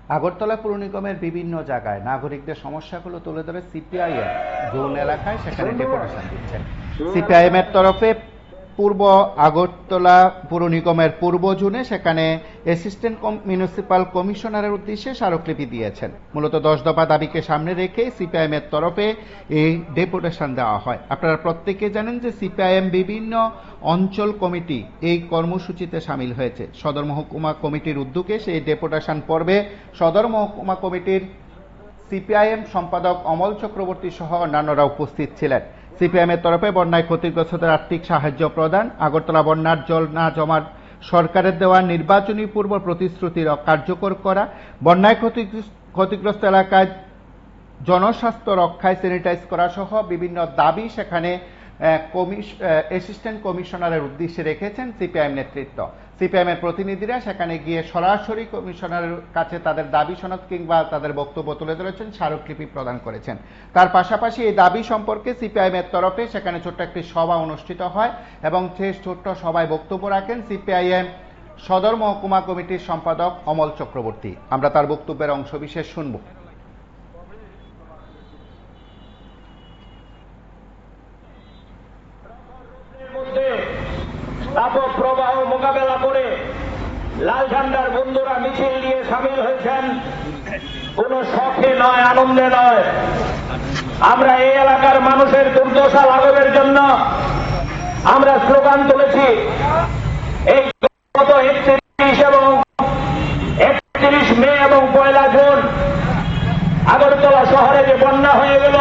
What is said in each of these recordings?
আগরতলা পুর নিগমের বিভিন্ন জায়গায় নাগরিকদের সমস্যাগুলো তুলে ধরে সিপিআইএম জোন এলাকায় সেখানে ডেপুটেশন দিচ্ছেন। সিপিআইএম এর তরফে পূর্ব আগরতলা পুর নিগমের পূর্ব জোনে সেখানে অ্যাসিস্ট্যান্ট মিউনিসিপাল কমিশনারের উদ্দেশ্যে স্মারকলিপি দিয়েছেন। মূলত 10 দফা দাবিকে সামনে রেখে সিপিআইএম এর তরফে এই ডেপুটেশন দেওয়া হয়। আপনারা প্রত্যেকে জানেন যে সিপিআইএম বিভিন্ন অঞ্চল কমিটি এই কর্মসূচিতে সামিল হয়েছে। সদর মহকুমা কমিটির উদ্যোগে সেই ডেপুটেশন পর্বে সদর মহকুমা কমিটির সিপিআইএম সম্পাদক অমল চক্রবর্তী সহ অন্যান্যরা উপস্থিত ছিলেন। সিপিআইএম এর তরফে বন্যায় ক্ষতিগ্রস্তদের আর্থিক সাহায্য প্রদান, আগরতলা বন্যার জল না জমার সরকারের দেওয়া নির্বাচনী পূর্ব প্রতিশ্রুতি কার্যকর করা, বন্যায় ক্ষতিগ্রস্ত এলাকায় জনস্বাস্থ্য রক্ষায় স্যানিটাইজ করা সহ বিভিন্ন দাবি সেখানে অ্যাসিস্ট্যান্ট কমিশনারের উদ্দেশ্যে রেখেছেন সিপিআইএম নেতৃত্ব। সিপিআইএম এর প্রতিনিধিরা সেখানে গিয়ে সরাসরি কমিশনারের কাছে তাদের দাবি সনদ কিংবা তাদের বক্তব্য তুলে ধরেছেন, স্মারকলিপি প্রদান করেছেন। তার পাশাপাশি এই দাবি সম্পর্কে সিপিআইএম এর তরফে সেখানে ছোট্ট একটি সভা অনুষ্ঠিত হয় এবং সেই ছোট্ট সভায় বক্তব্য রাখেন সিপিআইএম সদর মহকুমা কমিটির সম্পাদক অমল চক্রবর্তী। আমরা তার বক্তব্যের অংশবিশেষ শুনব। প্রবাহ মোকাবেলা করে লাল ঝান্ডার বন্ধুরা মিছিল নিয়ে সামিল হয়েছেন। কোন শখে নয়, আনন্দে নয়। আমরা এই এলাকার মানুষের দুর্দশা লাঘবের জন্য আমরা স্লোগান তুলেছি। এই গত 31 এবং 31 মে এবং 1 জুন আগরতলা শহরে যে বন্যা হয়ে গেল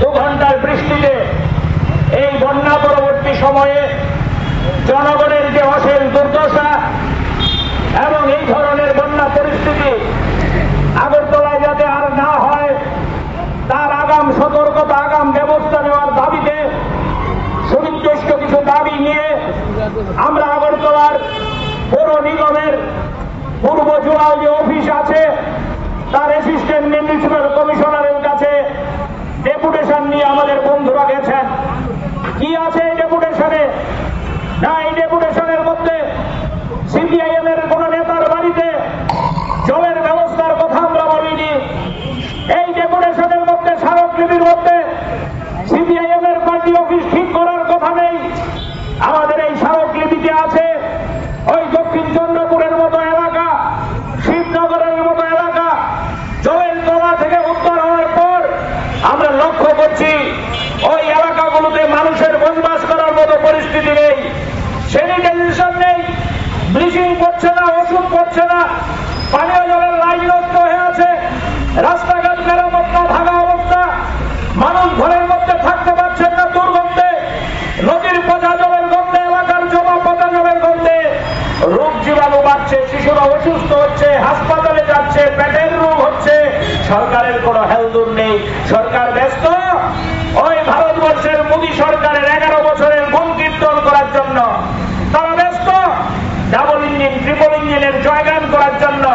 2 ঘন্টার বৃষ্টিতে, এই বন্যা পরবর্তী সময়ে জনগণের যে অসীম দুর্দশা এবং এই ধরনের বন্যা পরিস্থিতি আগরতলায় যাতে আর না হয় তার আগাম সতর্কতা, আগাম ব্যবস্থা নেওয়ার দাবিতে সুনির্দিষ্ট কিছু দাবি নিয়ে আমরা আগরতলার পৌর নিগমের পূর্ব জোনাল যে অফিস আছে তার অ্যাসিস্ট্যান্ট মিউনিসিপাল কমিশনারের কাছে ডেপুটেশন নিয়ে আমাদের বন্ধুরা গেছেন। কি আছে এই ডেপুটেশনে? না, এই ডেপুটেশনের মধ্যে সিপিআইএম এর কোন নেতার বাড়িতে জলের ব্যবস্থার কথা আমরা বলিনি। এই ডেপুটেশনের মধ্যে, স্মারকলিপির মধ্যে সিপিআইএম এর পার্টি অফিস ঠিক করার কথা নেই। আমাদের এই স্মারকলিপিতে আছে ওই দক্ষিণ চন্দ্রপুরের মতো এলাকা, শিবনগরের মতো এলাকা জলের তলা থেকে উদ্ধার হওয়ার পর আমরা লক্ষ্য করছি ওই এলাকাগুলোতে মানুষের বসবাস করার মতো পরিস্থিতি নেই, স্যানিটাইজেশন নেই, ব্লিচিং করছে না, ওষুধ করছে না, পানীয় জলের লাইন নষ্ট হয়ে আছে, রাস্তাঘাট মেরামত না, ভাঙা অবস্থা, মানুষ ঘরের মধ্যে থাকতে পারছেন না দুর্গন্ধে, নদীর পচা জলের গন্ধে, এলাকার জমা পচা জলের গন্ধে রোগ জীবাণু বাড়ছে, শিশুরা অসুস্থ হচ্ছে, হাসপাতালে যাচ্ছে, পেটের রোগ হচ্ছে। সরকারের কোনো হেলদুল নেই। সরকার ব্যস্ত ওই ভারতবর্ষের মোদী সরকারের 11 বছরের গুণ কীর্তন করার জন্য। তারা ব্যস্ত ডাবল ইঞ্জিন, ট্রিপল ইঞ্জিনের জয়গান করার জন্য।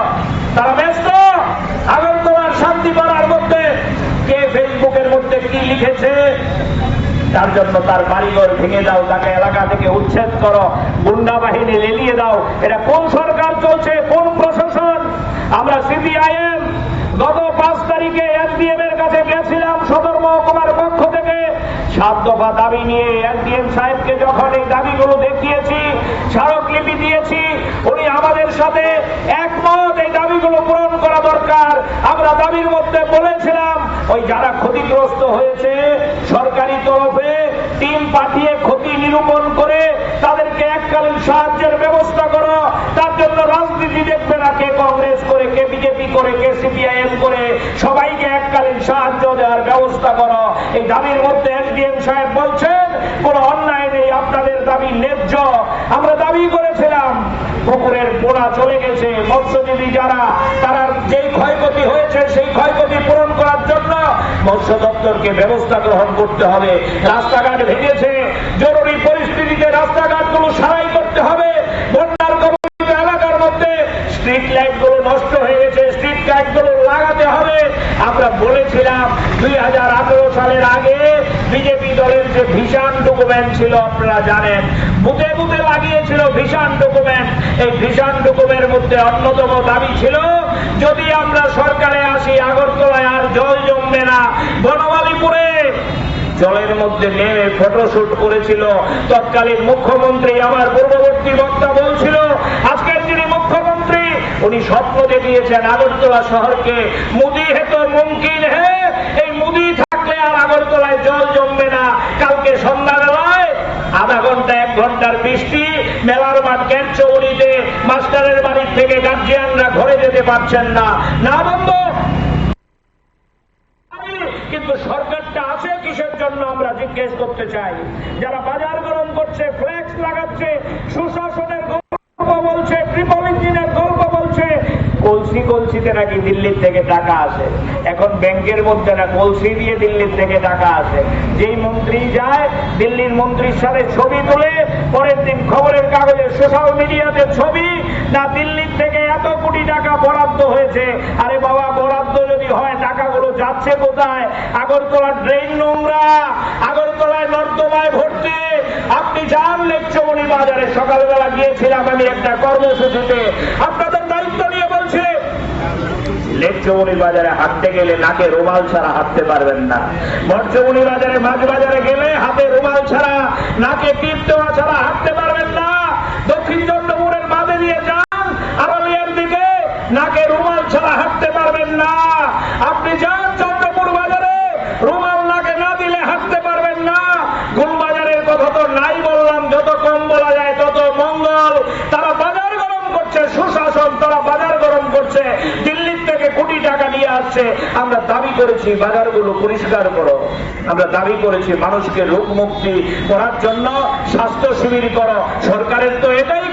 তারা ব্যস্ত আগরতলার শান্তিপাড়ার মধ্যে কে ফেসবুকের মধ্যে কি লিখেছে তার জন্য তার বাড়িঘর ভেঙে দাও, তাকে এলাকা থেকে উচ্ছেদ করো, গুন্ডা বাহিনী লেলিয়ে দাও। এটা কোন সরকার চলছে, কোন প্রশাসন? আমরা সিপিআইএম গত 5 তারিখে এসডিএম এর কাছে গেছিলাম সদর মহকুমার পক্ষ থেকে 7 দফা দাবি নিয়ে। এসডিএম সাহেবকে যখন এই দাবিগুলো দেখিয়েছি, স্মারকলিপি দিয়েছি, উনি আমাদের সাথে একমত, এই দাবিগুলো পূরণ করা দরকার। আমরা দাবির মধ্যে বলেছিলাম ওই যারা ক্ষতিগ্রস্ত হয়েছে সরকারি তরফে টিম পাঠিয়ে ক্ষতি নিরূপণ করে তাদেরকে এককালীন সাহায্যের ব্যবস্থা করো। তার জন্য রাজনীতি দেখবে না, কে কংগ্রেস করে, কে বিজেপি করে, কে সিপিআইএম করে, সবাইকে এককালীন সাহায্য দেওয়ার ব্যবস্থা করো। এই দাবির মধ্যে এসডিএম সাহেব বলছেন কোন অন্যায় নেই, আপনাদের দাবি ন্যায্য। আমরা দাবি করেছিলাম পুকুরের পোনা চলে গেছে, মৎস্যজীবী যারা তারা যেই ক্ষয়ক্ষতি হয়েছে সেই ক্ষয়ক্ষতি পূরণ করার জন্য মৎস্য দপ্তরকে ব্যবস্থা গ্রহণ করতে হবে। রাস্তাঘাট ভেঙেছে, জরুরি পরিস্থিতিতে রাস্তাঘাটগুলো সারাই করতে হবে। বন্যার কবলিত এলাকার মধ্যে স্ট্রিট লাইট গুলো নষ্ট হয়ে গেছে, স্ট্রিট লাইট গুলো লাগাতে হবে। আমরা বলেছিলাম 2018 সালের আগে বিজেপি দলের যে ভিশন ডকুমেন্ট ছিল আপনারা জানেন, বুথে বুথে লাগিয়েছিল ভিশন ডকুমেন্ট। এই ভিশন ডকুমেন্টের মধ্যে অন্যতম দাবি ছিল, যদি আমরা সরকারে আসি আগরতলায় আর জল জমবে না। বনমালীপুরে জলের মধ্যে নেমে ফটোশুট করেছিল তৎকালীন মুখ্যমন্ত্রী। আমার পূর্ববর্তী বক্তা বলছিল, আজকের যিনি মুখ্যমন্ত্রী উনি স্বপ্ন দেখিয়েছেন আগরতলা শহরকে মুদি হে তো মুমকিন হে, এই মুদি থাকলে আর আগরতলায় জল জমবে না। কালকে সন্ধ্যাবেলায় আধা ঘন্টা 1 ঘন্টার বৃষ্টি, মেলার মাঠ ক্যান্টচৌরিতে মাস্টারের বাড়ির থেকে গার্জিয়ানরা ঘরে যেতে পারছেন না। না বন্ধ, কিন্তু সরকারটা আছে কিসের জন্য আমরা জিজ্ঞেস করতে চাই। যারা বাজার গরম করছে, ফ্লেক্স লাগাচ্ছে, সুশাসনের গল্প বলছে, ট্রিপল ইঞ্জিনের গল্প বলছে, কলসি কলসিতে নাকি দিল্লির থেকে টাকা আসে। এখন ব্যাংকের মধ্যে না কলসি দিয়ে দিল্লির থেকে টাকা আসে। যেই মন্ত্রী যায় দিল্লির মন্ত্রীর সাথে ছবি তুলে পরের দিন খবরের কাগজে সোশ্যাল মিডিয়াতে ছবি, না দিল্লির থেকে এত কোটি টাকা বরাদ্দ হয়েছে। আরে বাবা, বরাদ্দ যদি হয় টাকাগুলো যাচ্ছে কোথায়? আগরতলার ড্রেন নোংরা, আগরতলায় নর্দমায় ভর্তি। আপনি যান লেকচৌনি বাজারে, সকালবেলা গিয়েছিলাম আমি একটা কর্মসূচিতে, আপনাদের দায়িত্ব নিয়ে বলছিলেন লেকচৌনি বাজারে হাঁটতে গেলে নাকে রুমাল ছাড়া হাঁটতে পারবেন না। মঠচৌনি বাজারে, মাছ বাজারে গেলে হাতে রুমাল ছাড়া, নাকে টিপ দেওয়া ছাড়া হাঁটতে পারবেন না। দক্ষিণ চন্দ্রপুরের বাঁধে দিয়ে যান আড়ালিয়ার দিকে, নাকে রুমাল ছাড়া হাঁটতে পারবেন না। আপনি যান চন্দ্রপুর বাজারে, রুমাল নাকে না দিলে হাঁটতে পারবেন না। গুলবাজারের কথা তো নাই বললাম, যত কম বলা যায় তত মঙ্গল। তারা বাজার গরম করছে, সুশাসন, তারা বাজার গরম করছে, দিল্লির থেকে কোটি টাকা নিয়ে আসছে। আমরা দাবি করেছি বাজারগুলো পরিষ্কার করো, আমরা দাবি করেছি মানুষকে রোগ মুক্তি করার জন্য স্বাস্থ্য শিবির করো। সরকারের তো এটাই